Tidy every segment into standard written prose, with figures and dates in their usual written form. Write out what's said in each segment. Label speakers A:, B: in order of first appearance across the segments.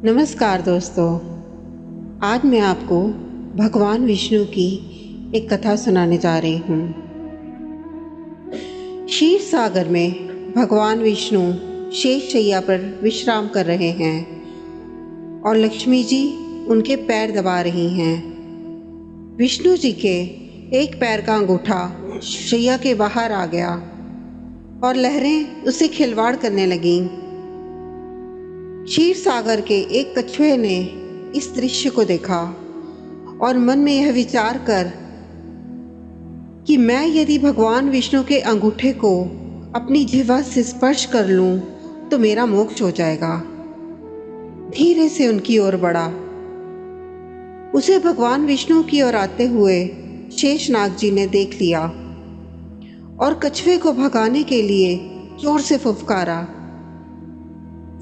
A: नमस्कार दोस्तों। आज मैं आपको भगवान विष्णु की एक कथा सुनाने जा रही हूँ। क्षीर सागर में भगवान विष्णु शेष शैया पर विश्राम कर रहे हैं और लक्ष्मी जी उनके पैर दबा रही हैं। विष्णु जी के एक पैर का अंगूठा शैया के बाहर आ गया और लहरें उसे खिलवाड़ करने लगीं। क्षीर सागर के एक कछुए ने इस दृश्य को देखा और मन में यह विचार कर कि मैं यदि भगवान विष्णु के अंगूठे को अपनी जिह्वा से स्पर्श कर लूं तो मेरा मोक्ष हो जाएगा। धीरे से उनकी ओर बढ़ा। उसे भगवान विष्णु की ओर आते हुए शेषनाग जी ने देख लिया और कछुए को भगाने के लिए जोर से फुफकारा।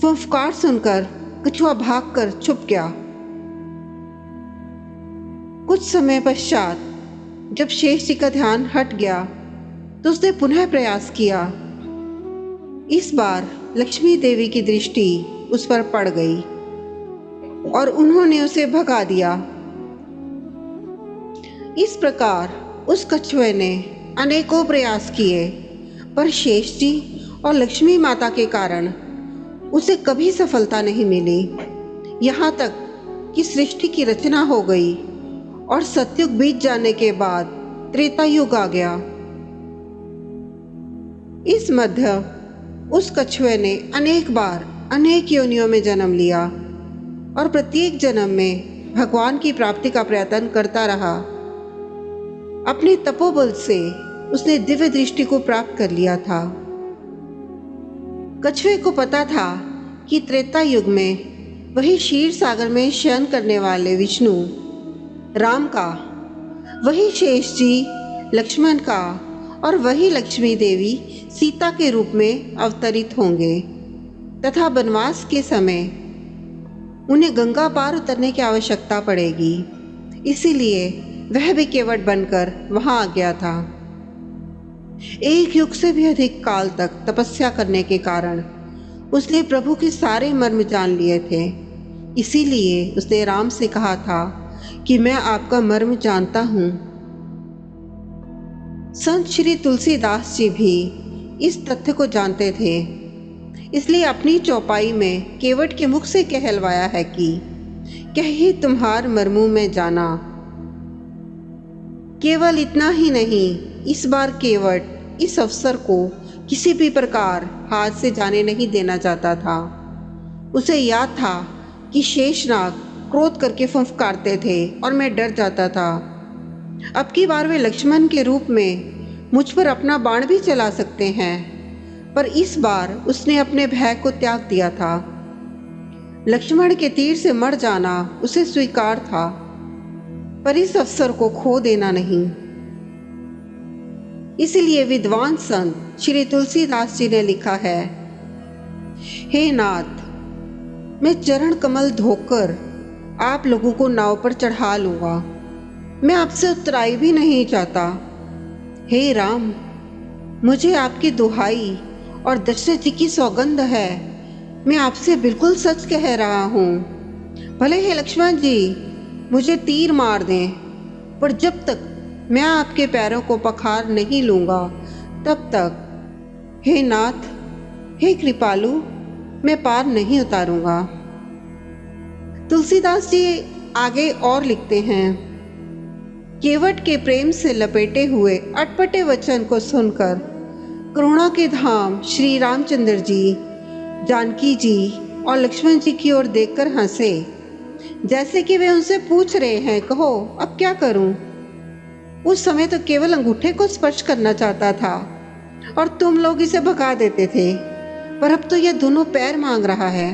A: फुफकार सुनकर कछुआ भागकर छुप गया। कुछ समय पश्चात जब शेष जी का ध्यान हट गया तो उसने पुनः प्रयास किया। इस बार लक्ष्मी देवी की दृष्टि उस पर पड़ गई और उन्होंने उसे भगा दिया। इस प्रकार उस कछुए ने अनेकों प्रयास किए, पर शेष जी और लक्ष्मी माता के कारण उसे कभी सफलता नहीं मिली। यहाँ तक कि सृष्टि की रचना हो गई और सतयुग बीत जाने के बाद त्रेता युग आ गया। इस मध्य उस कछुए ने अनेक बार अनेक योनियों में जन्म लिया और प्रत्येक जन्म में भगवान की प्राप्ति का प्रयत्न करता रहा। अपने तपोबल से उसने दिव्य दृष्टि को प्राप्त कर लिया था। कछुए को पता था कि त्रेता युग में वही क्षीर सागर में शयन करने वाले विष्णु राम का, वही शेष जी लक्ष्मण का और वही लक्ष्मी देवी सीता के रूप में अवतरित होंगे तथा वनवास के समय उन्हें गंगा पार उतरने की आवश्यकता पड़ेगी। इसीलिए वह भी केवट बनकर वहां आ गया था। एक युग से भी अधिक काल तक तपस्या करने के कारण उसने प्रभु के सारे मर्म जान लिए थे। इसीलिए उसने राम से कहा था कि मैं आपका मर्म जानता हूँ। संत श्री तुलसीदास जी भी इस तथ्य को जानते थे, इसलिए अपनी चौपाई में केवट के मुख से कहलवाया है कि कही तुम्हार मर्मू में जाना। केवल इतना ही नहीं, इस बार केवट इस अवसर को किसी भी प्रकार हाथ से जाने नहीं देना चाहता था। उसे याद था कि शेषनाग क्रोध करके फुफकारते थे और मैं डर जाता था। अब की बार वे लक्ष्मण के रूप में मुझ पर अपना बाण भी चला सकते हैं, पर इस बार उसने अपने भय को त्याग दिया था। लक्ष्मण के तीर से मर जाना उसे स्वीकार था, पर इस अवसर को खो देना नहीं। इसलिए विद्वान संत श्री तुलसीदास जी ने लिखा है, हे नाथ, मैं चरण कमल धोकर आप लोगों को नाव पर चढ़ा लूंगा। मैं आपसे उतराई भी नहीं चाहता। हे राम, मुझे आपकी दुहाई और दशरथ जी की सौगंध है, मैं आपसे बिल्कुल सच कह रहा हूँ। भले हे लक्ष्मण जी मुझे तीर मार दें, पर जब तक मैं आपके पैरों को पखार नहीं लूँगा तब तक, हे नाथ, हे कृपालु, मैं पार नहीं उतारूंगा। तुलसीदास जी आगे और लिखते हैं, केवट के प्रेम से लपेटे हुए अटपटे वचन को सुनकर करुणा के धाम श्री रामचंद्र जी, जानकी जी और लक्ष्मण जी की ओर देखकर हंसे, जैसे कि वे उनसे पूछ रहे हैं, कहो अब क्या करूं। उस समय तो केवल अंगूठे को स्पर्श करना चाहता था और तुम लोग इसे भगा देते थे, पर अब तो यह दोनों पैर मांग रहा है।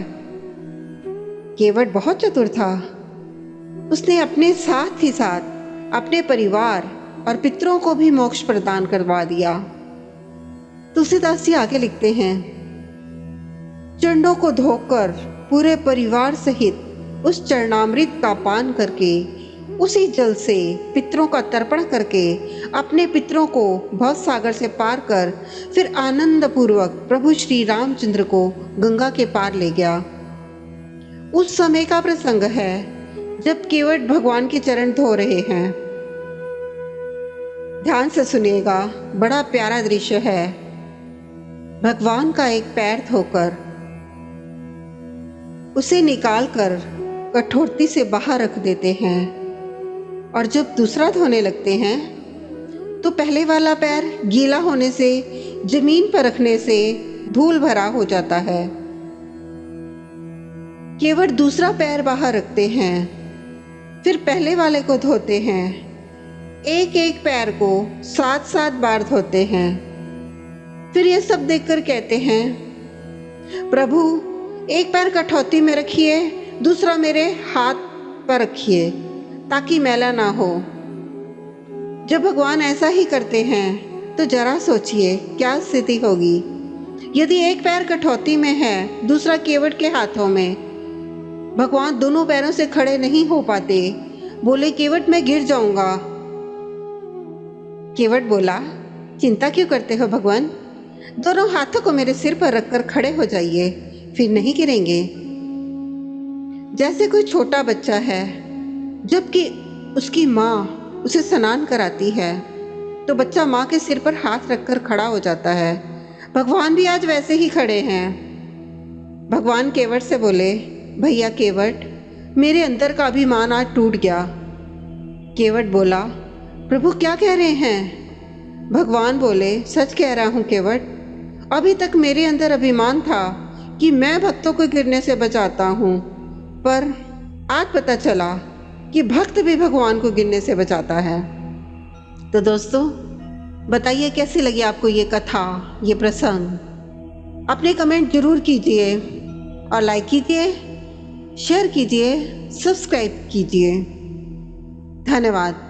A: केवट बहुत चतुर था। उसने अपने साथ ही साथ अपने परिवार और पितरों को भी मोक्ष प्रदान करवा दिया। तुलसीदास जी आगे लिखते हैं, चरणों को धोकर पूरे परिवार सहित उस चरणामृत का पान करके, उसी जल से पितरों का तर्पण करके अपने पितरों को भव सागर से पार कर फिर आनंद पूर्वक प्रभु श्री रामचंद्र को गंगा के पार ले गया। उस समय का प्रसंग है जब केवट भगवान के चरण धो रहे हैं। ध्यान से सुनिएगा, बड़ा प्यारा दृश्य है। भगवान का एक पैर धोकर उसे निकालकर कठोरती से बाहर रख देते हैं और जब दूसरा धोने लगते हैं तो पहले वाला पैर गीला होने से, जमीन पर रखने से धूल भरा हो जाता है। केवट दूसरा पैर बाहर रखते हैं, फिर पहले वाले को धोते हैं। एक एक पैर को 7-7 बार धोते हैं। फिर ये सब देखकर कहते हैं, प्रभु एक पैर कठौती में रखिए, दूसरा मेरे हाथ पर रखिए ताकि मैला ना हो। जब भगवान ऐसा ही करते हैं तो जरा सोचिए क्या स्थिति होगी। यदि एक पैर कठौती में है, दूसरा केवट के हाथों में, भगवान दोनों पैरों से खड़े नहीं हो पाते। बोले, केवट मैं गिर जाऊंगा। केवट बोला, चिंता क्यों करते हो भगवान, दोनों हाथों को मेरे सिर पर रखकर खड़े हो जाइए, फिर नहीं गिरेंगे। जैसे कोई छोटा बच्चा है, जबकि उसकी माँ उसे स्नान कराती है तो बच्चा माँ के सिर पर हाथ रखकर खड़ा हो जाता है। भगवान भी आज वैसे ही खड़े हैं। भगवान केवट से बोले, भैया केवट, मेरे अंदर का अभिमान आज टूट गया। केवट बोला, प्रभु क्या कह रहे हैं। भगवान बोले, सच कह रहा हूँ केवट, अभी तक मेरे अंदर अभिमान था कि मैं भक्तों को गिरने से बचाता हूँ, पर आज पता चला कि भक्त भी भगवान को गिरने से बचाता है। तो दोस्तों, बताइए कैसी लगी आपको ये कथा, ये प्रसंग। अपने कमेंट जरूर कीजिए और लाइक कीजिए, शेयर कीजिए, सब्सक्राइब कीजिए। धन्यवाद।